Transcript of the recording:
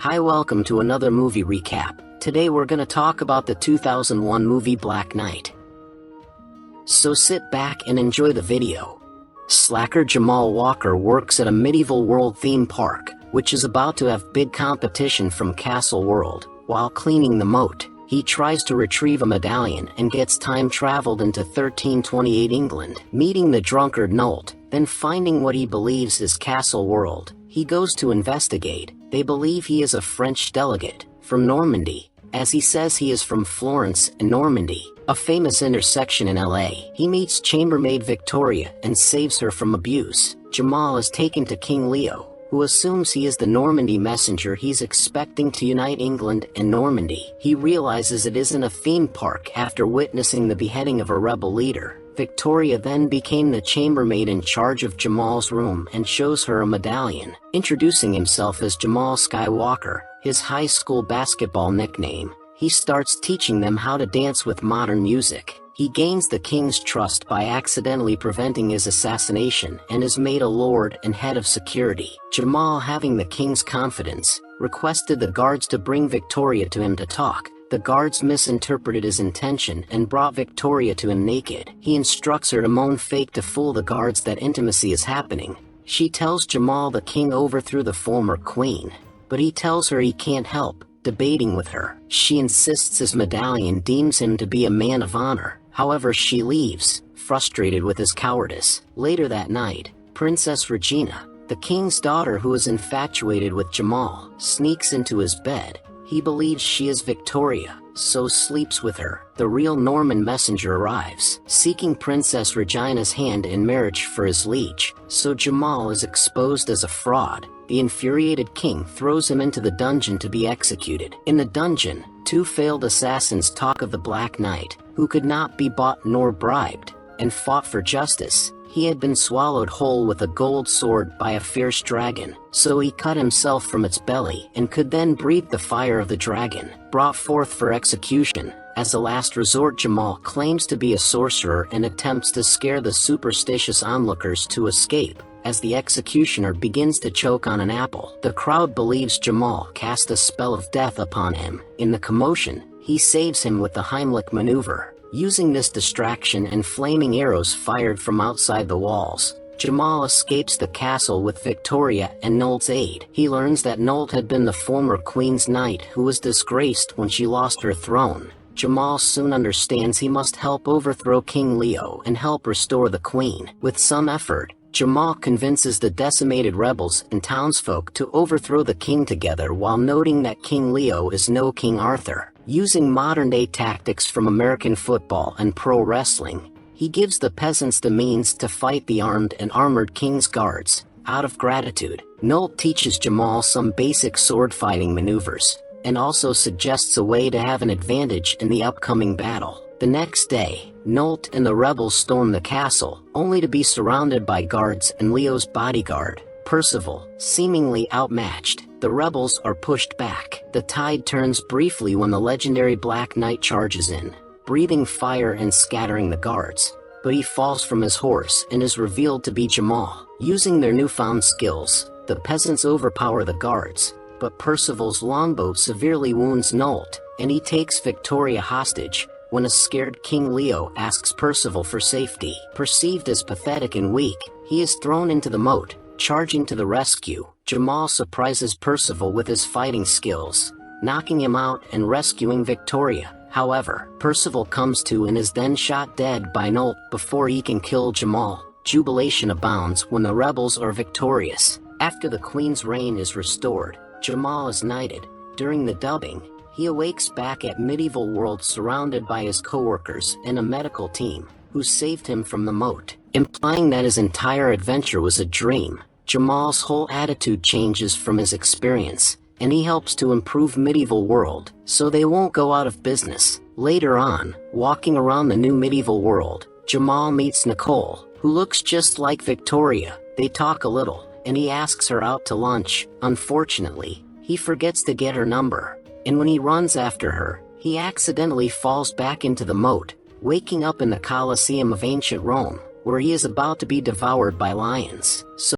Hi, welcome to another movie recap. Today we're gonna talk about the 2001 movie Blacknight. So sit back and enjoy the video. Slacker Jamal Walker works at a medieval world theme park, which is about to have big competition from Castle World. While cleaning the moat, he tries to retrieve a medallion and gets time traveled into 1328 England, meeting the drunkard Nolt, then finding what he believes is Castle World. He goes to investigate. They believe he is a French delegate from Normandy, as he says he is from Florence and Normandy, a famous intersection in LA. He meets chambermaid Victoria and saves her from abuse. Jamal is taken to King Leo, who assumes he is the Normandy messenger he's expecting to unite England and Normandy. He realizes it isn't a theme park after witnessing the beheading of a rebel leader. Victoria then became the chambermaid in charge of Jamal's room and shows her a medallion. Introducing himself as Jamal Skywalker, his high school basketball nickname, he starts teaching them how to dance with modern music. He gains the king's trust by accidentally preventing his assassination and is made a lord and head of security. Jamal, having the king's confidence, requested the guards to bring Victoria to him to talk. The guards misinterpreted his intention and brought Victoria to him naked. He instructs her to moan fake to fool the guards that intimacy is happening. She tells Jamal the king overthrew the former queen, but he tells her he can't help debating with her. She insists his medallion deems him to be a man of honor. However, she leaves, frustrated with his cowardice. Later that night, Princess Regina, the king's daughter who is infatuated with Jamal, sneaks into his bed. He believes she is Victoria, so sleeps with her. The real Norman messenger arrives, seeking Princess Regina's hand in marriage for his liege, so Jamal is exposed as a fraud. The infuriated king throws him into the dungeon to be executed. In the dungeon, two failed assassins talk of the Black Knight, who could not be bought nor bribed, and fought for justice. He had been swallowed whole with a gold sword by a fierce dragon, so he cut himself from its belly and could then breathe the fire of the dragon, brought forth for execution. As a last resort, Jamal claims to be a sorcerer and attempts to scare the superstitious onlookers to escape. As the executioner begins to choke on an apple, the crowd believes Jamal cast a spell of death upon him. In the commotion, he saves him with the Heimlich maneuver. Using this distraction and flaming arrows fired from outside the walls, Jamal escapes the castle with Victoria and Nolt's aid. He learns that Nolt had been the former queen's knight who was disgraced when she lost her throne. Jamal soon understands he must help overthrow King Leo and help restore the queen. With some effort, Jamal convinces the decimated rebels and townsfolk to overthrow the king together while noting that King Leo is no King Arthur. Using modern-day tactics from American football and pro wrestling, he gives the peasants the means to fight the armed and armored king's guards. Out of gratitude, Nolt teaches Jamal some basic sword-fighting maneuvers, and also suggests a way to have an advantage in the upcoming battle. The next day, Nolt and the rebels storm the castle, only to be surrounded by guards and Leo's bodyguard, Percival, seemingly outmatched. The rebels are pushed back. The tide turns briefly when the legendary Black Knight charges in, breathing fire and scattering the guards. But he falls from his horse and is revealed to be Jamal. Using their newfound skills, the peasants overpower the guards, but Percival's longbow severely wounds Nolt, and he takes Victoria hostage. When a scared King Leo asks Percival for safety, perceived as pathetic and weak, he is thrown into the moat. Charging to the rescue, Jamal surprises Percival with his fighting skills, knocking him out and rescuing Victoria. However, Percival comes to and is then shot dead by Nolt before he can kill Jamal. Jubilation abounds when the rebels are victorious. After the queen's reign is restored, Jamal is knighted. During the dubbing, he awakes back at medieval world surrounded by his co-workers and a medical team, who saved him from the moat, implying that his entire adventure was a dream. Jamal's whole attitude changes from his experience, and he helps to improve medieval world, so they won't go out of business. Later on, walking around the new medieval world, Jamal meets Nicole, who looks just like Victoria. They talk a little, and he asks her out to lunch. Unfortunately, he forgets to get her number, and when he runs after her, he accidentally falls back into the moat, waking up in the Colosseum of ancient Rome, where he is about to be devoured by lions. So